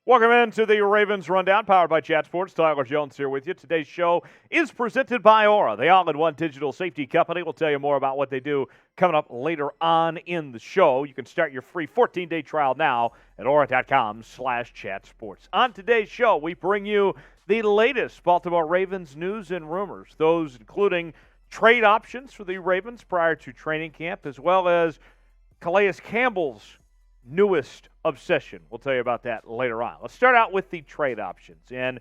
Welcome into the Ravens Rundown, powered by Chat Sports. Tyler Jones here with you. Today's show is presented by Aura, the all-in-one digital safety company. We'll tell you more about what they do coming up later on in the show. You can start your free 14-day trial now at aura.com/chatsports. On today's show, we bring you the latest Baltimore Ravens news and rumors, those including trade options for the Ravens prior to training camp, as well as Calais Campbell's newest obsession. We'll tell you about that later on. Let's start out with the trade options. And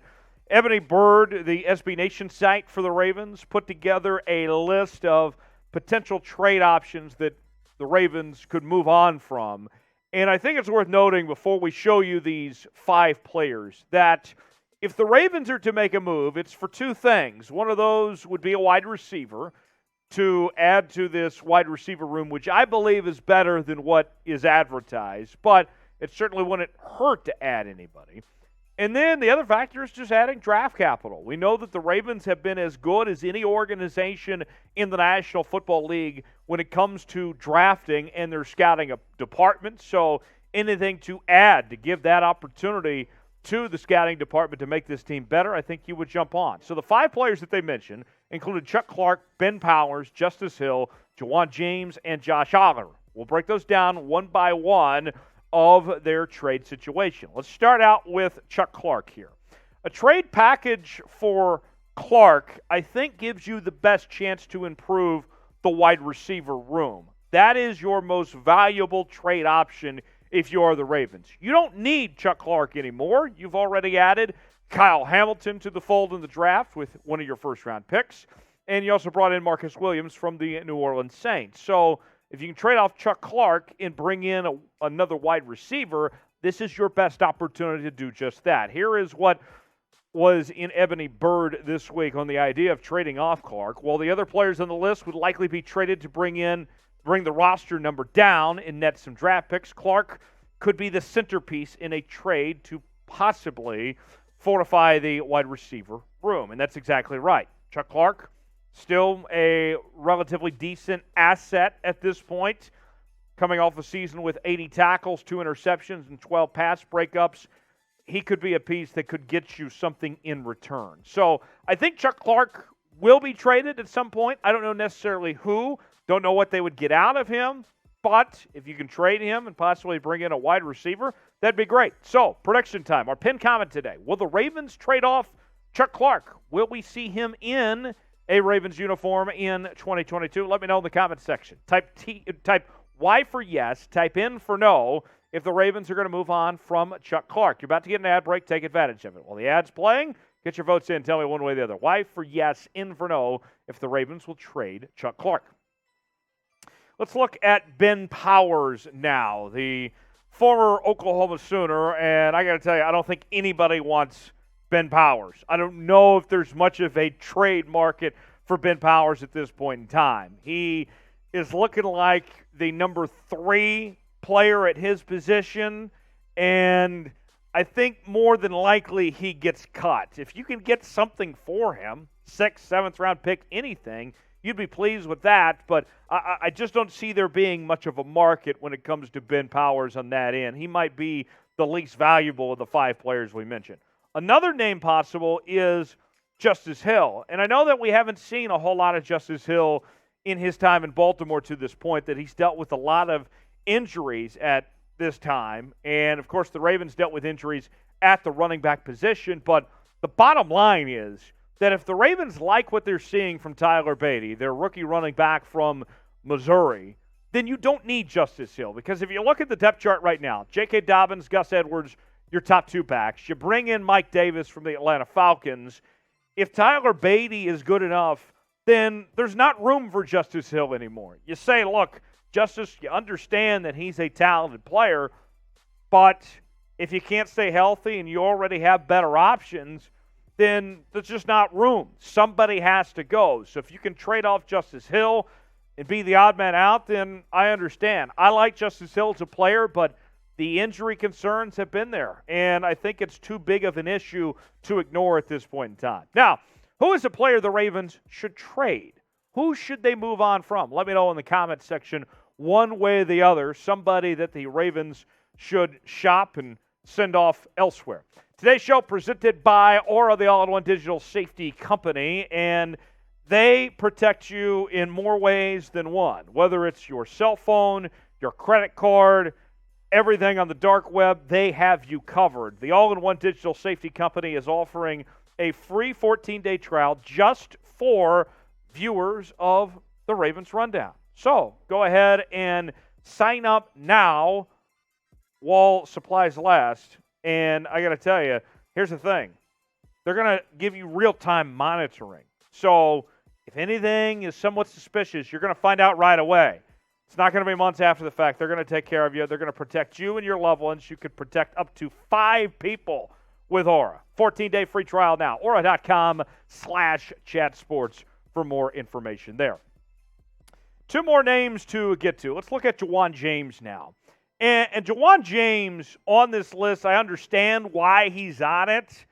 Ebony Bird, the SB Nation site for the Ravens, put together a list of potential trade options that the Ravens could move on from. And I think it's worth noting before we show you these 5 players that if the Ravens are to make a move, it's for 2 things. One of those would be a wide receiver to add to this wide receiver room, which I believe is better than what is advertised, but it certainly wouldn't hurt to add anybody. And then the other factor is just adding draft capital. We know that the Ravens have been as good as any organization in the National Football League when it comes to drafting and their scouting department, so anything to add to give that opportunity to the scouting department to make this team better, I think you would jump on. So the 5 players that they mentioned included Chuck Clark, Ben Powers, Justice Hill, Juwan James, and Josh Aller. We'll break those down one by one of their trade situation. Let's start out with Chuck Clark here. A trade package for Clark, I think, gives you the best chance to improve the wide receiver room. That is your most valuable trade option if you are the Ravens. You don't need Chuck Clark anymore. You've already added Kyle Hamilton to the fold in the draft with one of your first-round picks, and you also brought in Marcus Williams from the New Orleans Saints. So if you can trade off Chuck Clark and bring in another wide receiver, this is your best opportunity to do just that. Here is what was in Ebony Bird this week on the idea of trading off Clark. While the other players on the list would likely be traded to bring the roster number down and net some draft picks, Clark could be the centerpiece in a trade to possibly fortify the wide receiver room. And that's exactly right. Chuck Clark, still a relatively decent asset at this point, coming off a season with 80 tackles, 2 interceptions, and 12 pass breakups. He could be a piece that could get you something in return. So I think Chuck Clark will be traded at some point. I don't know necessarily who. Don't know what they would get out of him, but if you can trade him and possibly bring in a wide receiver, that'd be great. So, prediction time. Our pinned comment today. Will the Ravens trade off Chuck Clark? Will we see him in a Ravens uniform in 2022? Let me know in the comment section. Type Y for yes, type N for no if the Ravens are going to move on from Chuck Clark. You're about to get an ad break. Take advantage of it. While the ad's playing, get your votes in. Tell me one way or the other. Y for yes, N for no if the Ravens will trade Chuck Clark. Let's look at Ben Powers now, the former Oklahoma Sooner, and I got to tell you, I don't think anybody wants Ben Powers. I don't know if there's much of a trade market for Ben Powers at this point in time. He is looking like the number 3 player at his position, and I think more than likely he gets cut. If you can get something for him, 6th, 7th round pick, anything, you'd be pleased with that, but I just don't see there being much of a market when it comes to Ben Powers on that end. He might be the least valuable of the 5 players we mentioned. Another name possible is Justice Hill, and I know that we haven't seen a whole lot of Justice Hill in his time in Baltimore to this point, that he's dealt with a lot of injuries at this time, and of course the Ravens dealt with injuries at the running back position, but the bottom line is that if the Ravens like what they're seeing from Tyler Beatty, their rookie running back from Missouri, then you don't need Justice Hill. Because if you look at the depth chart right now, J.K. Dobbins, Gus Edwards, your top 2 backs. You bring in Mike Davis from the Atlanta Falcons. If Tyler Beatty is good enough, then there's not room for Justice Hill anymore. You say, look, Justice, you understand that he's a talented player, but if you can't stay healthy and you already have better options, then there's just not room. Somebody has to go. So if you can trade off Justice Hill and be the odd man out, then I understand. I like Justice Hill as a player, but the injury concerns have been there, and I think it's too big of an issue to ignore at this point in time. Now, who is a player the Ravens should trade? Who should they move on from? Let me know in the comment section one way or the other, somebody that the Ravens should shop and send off elsewhere. Today's show presented by Aura, the all-in-one digital safety company, and they protect you in more ways than one. Whether it's your cell phone, your credit card, everything on the dark web, they have you covered. The all-in-one digital safety company is offering a free 14-day trial just for viewers of the Ravens Rundown. So go ahead and sign up now while supplies last. And I got to tell you, here's the thing. They're going to give you real-time monitoring. So if anything is somewhat suspicious, you're going to find out right away. It's not going to be months after the fact. They're going to take care of you. They're going to protect you and your loved ones. You could protect up to 5 people with Aura. 14-day free trial now. Aura.com/chatsports for more information there. 2 more names to get to. Let's look at Juwan James now. And Juwan James on this list, I understand why he's on it,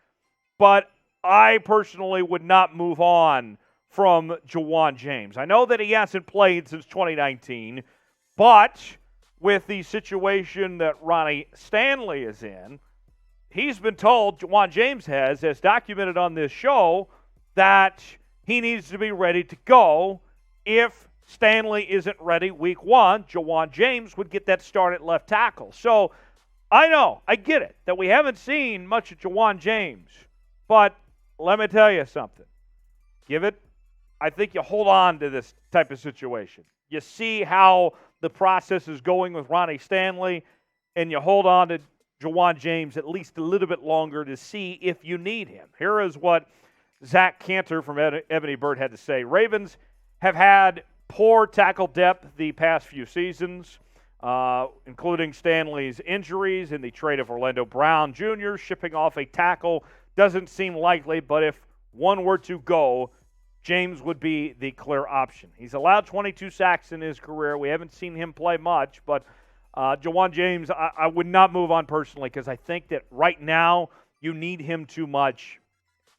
but I personally would not move on from Juwan James. I know that he hasn't played since 2019, but with the situation that Ronnie Stanley is in, he's been told, Juwan James has, as documented on this show, that he needs to be ready to go. If Stanley isn't ready week 1, Juwan James would get that start at left tackle. So I know, I get it, that we haven't seen much of Juwan James. But let me tell you something. I think you hold on to this type of situation. You see how the process is going with Ronnie Stanley, and you hold on to Juwan James at least a little bit longer to see if you need him. Here is what Zach Cantor from Ebony Bird had to say. Ravens have had poor tackle depth the past few seasons, including Stanley's injuries and the trade of Orlando Brown Jr. Shipping off a tackle doesn't seem likely, but if one were to go, James would be the clear option. He's allowed 22 sacks in his career. We haven't seen him play much, but Juwan James, I would not move on personally because I think that right now you need him too much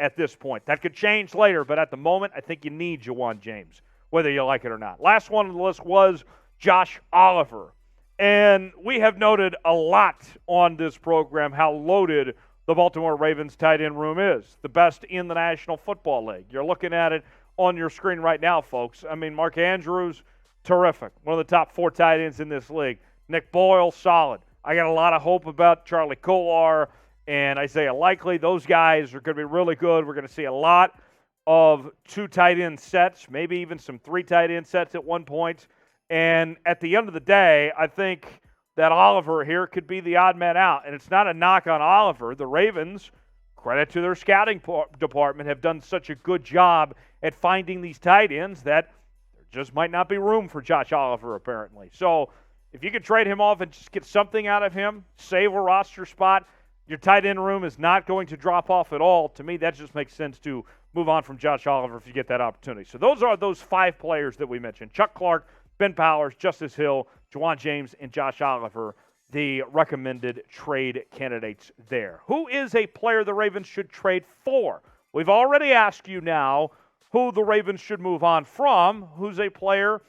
at this point. That could change later, but at the moment, I think you need Juwan James, whether you like it or not. Last one on the list was Josh Oliver. And we have noted a lot on this program how loaded the Baltimore Ravens tight end room is. The best in the National Football League. You're looking at it on your screen right now, folks. I mean, Mark Andrews, terrific. One of the top 4 tight ends in this league. Nick Boyle, solid. I got a lot of hope about Charlie Kolar and Isaiah Likely. Those guys are going to be really good. We're going to see a lot of 2 tight end sets, maybe even some 3 tight end sets at one point. And at the end of the day, I think that Oliver here could be the odd man out. And it's not a knock on Oliver. The Ravens, credit to their scouting department, have done such a good job at finding these tight ends that there just might not be room for Josh Oliver, apparently. So if you could trade him off and just get something out of him, save a roster spot, your tight end room is not going to drop off at all. To me, that just makes sense to move on from Josh Oliver if you get that opportunity. So those are those 5 players that we mentioned. Chuck Clark, Ben Powers, Justice Hill, Juwan James, and Josh Oliver, the recommended trade candidates there. Who is a player the Ravens should trade for? We've already asked you now who the Ravens should move on from. Who's a player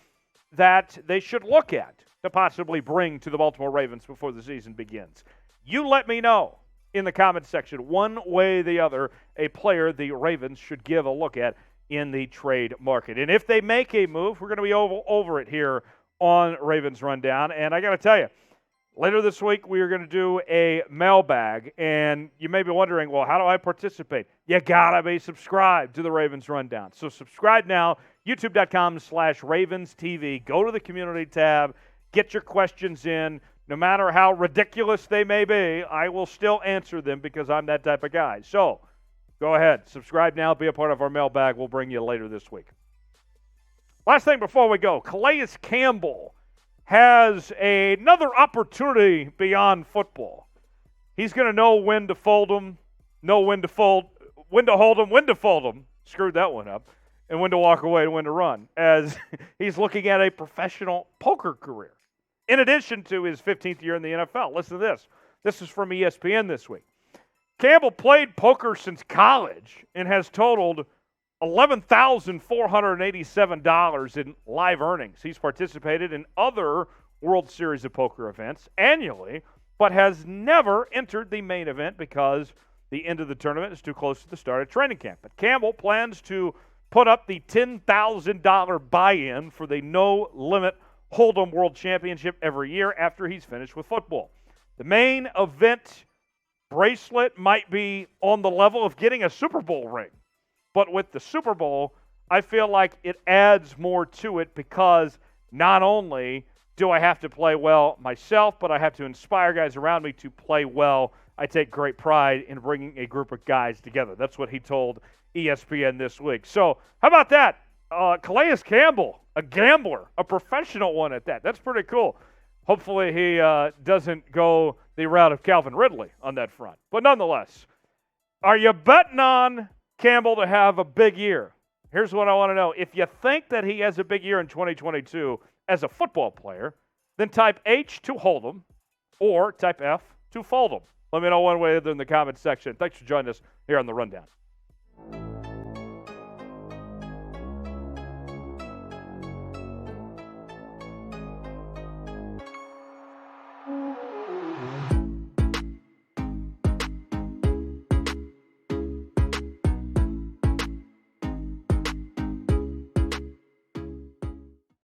that they should look at to possibly bring to the Baltimore Ravens before the season begins? You let me know in the comment section, one way or the other, a player the Ravens should give a look at in the trade market. And if they make a move, we're going to be over it here on Ravens Rundown. And I got to tell you, later this week, we are going to do a mailbag. And you may be wondering, well, how do I participate? You got to be subscribed to the Ravens Rundown. So subscribe now, youtube.com/RavensTV. Go to the community tab. Get your questions in. No matter how ridiculous they may be, I will still answer them because I'm that type of guy. So go ahead. Subscribe now. Be a part of our mailbag. We'll bring you later this week. Last thing before we go, Calais Campbell has another opportunity beyond football. He's going to know when to fold them, know when to hold them, when to fold them. Screwed that one up. And when to walk away and when to run, as he's looking at a professional poker career. In addition to his 15th year in the NFL. Listen to this. This is from ESPN this week. Campbell played poker since college and has totaled $11,487 in live earnings. He's participated in other World Series of Poker events. Annually, but has never entered the main event because the end of the tournament is too close to the start of training camp. But Campbell plans to put up the $10,000 buy-in for the no-limit Hold'em World Championship every year after he's finished with football. The main event bracelet might be on the level of getting a Super Bowl ring. But with the Super Bowl, I feel like it adds more to it because not only do I have to play well myself, but I have to inspire guys around me to play well. I take great pride in bringing a group of guys together. That's what he told ESPN this week. So how about that? Calais Campbell, a gambler, a professional one at that. That's pretty cool. Hopefully he doesn't go the route of Calvin Ridley on that front. But nonetheless, are you betting on Campbell to have a big year? Here's what I want to know. If you think that he has a big year in 2022 as a football player, then type H to hold him or type F to fold him. Let me know one way or the other in the comments section. Thanks for joining us here on The Rundown.